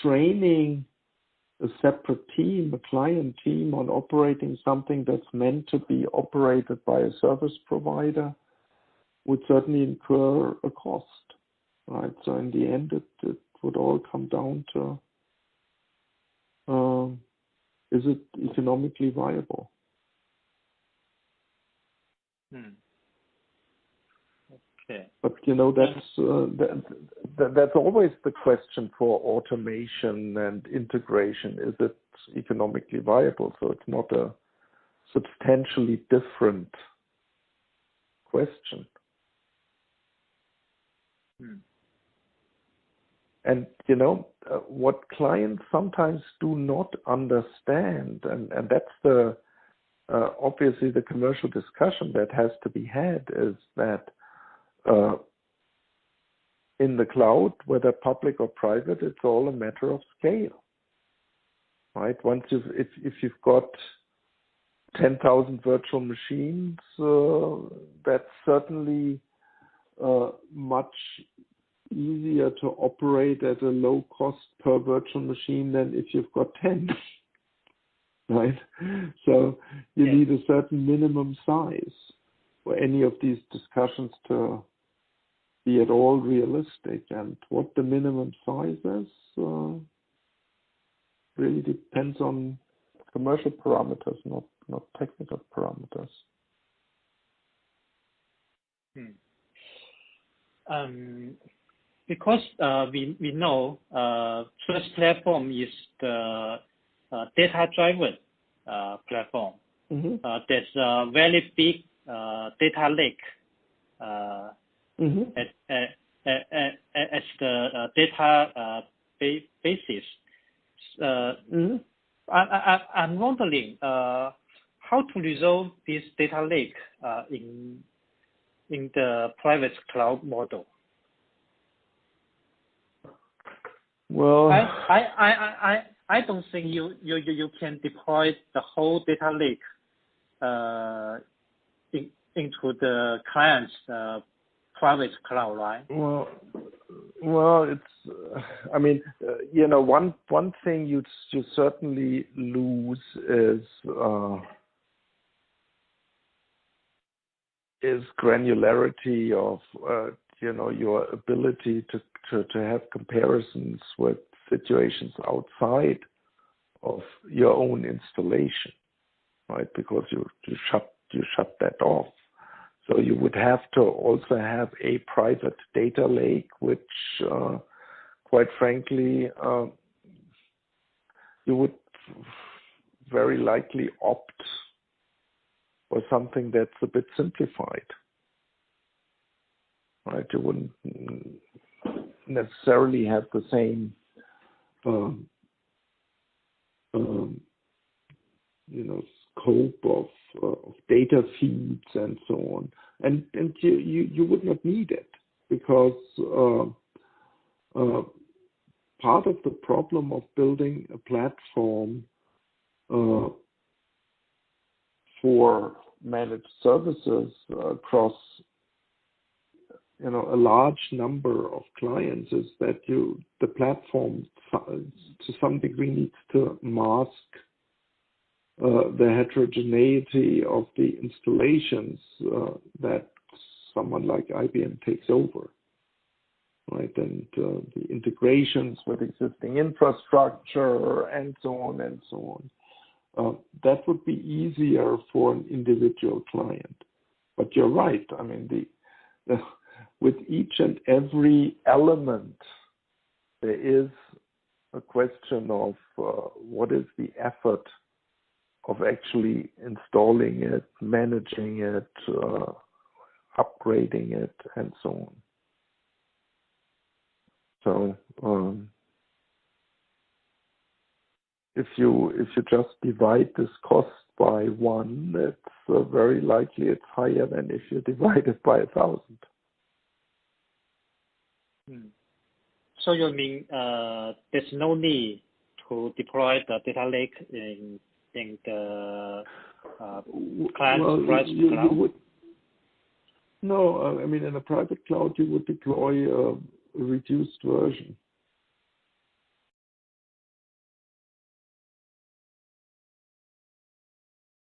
training a separate team, a client team, on operating something that's meant to be operated by a service provider would certainly incur a cost, right? So in the end, it would all come down to, is it economically viable? Okay. But that's always the question for automation and integration. Is it economically viable? So it's not a substantially different question. And what clients sometimes do not understand, and that's the obviously the commercial discussion that has to be had, is that in the cloud, whether public or private, it's all a matter of scale, right? If you've got 10,000 virtual machines, that's certainly much easier to operate at a low cost per virtual machine than if you've got 10, right? So you need a certain minimum size for any of these discussions to be at all realistic. And what the minimum size is really depends on commercial parameters, not technical parameters. Because we know first platform is the data-driven platform. There's a very big data lake as the data basis. I'm wondering how to resolve this data lake in the private cloud model. Well, I don't think you can deploy the whole data lake into the client's private cloud, right? Well, it's. I mean, one thing you certainly lose is granularity of your ability to have comparisons with situations outside of your own installation, right? Because you shut that off. So you would have to also have a private data lake, which, quite frankly, you would very likely opt for something that's a bit simplified, right? You wouldn't necessarily have the same, scope of data feeds and so on, and you would not need it, because part of the problem of building a platform for managed services across a large number of clients is that the platform to some degree needs to mask the heterogeneity of the installations that someone like IBM takes over, right? And the integrations with existing infrastructure and so on and so on. That would be easier for an individual client. But you're right. I mean, with each and every element, there is a question of what is the effort of actually installing it, managing it, upgrading it, and so on. So if you just divide this cost by 1, it's very likely it's higher than if you divide it by 1,000. So you mean there's no need to deploy the data lake in the client's private cloud? No, I mean, in a private cloud, you would deploy a reduced version.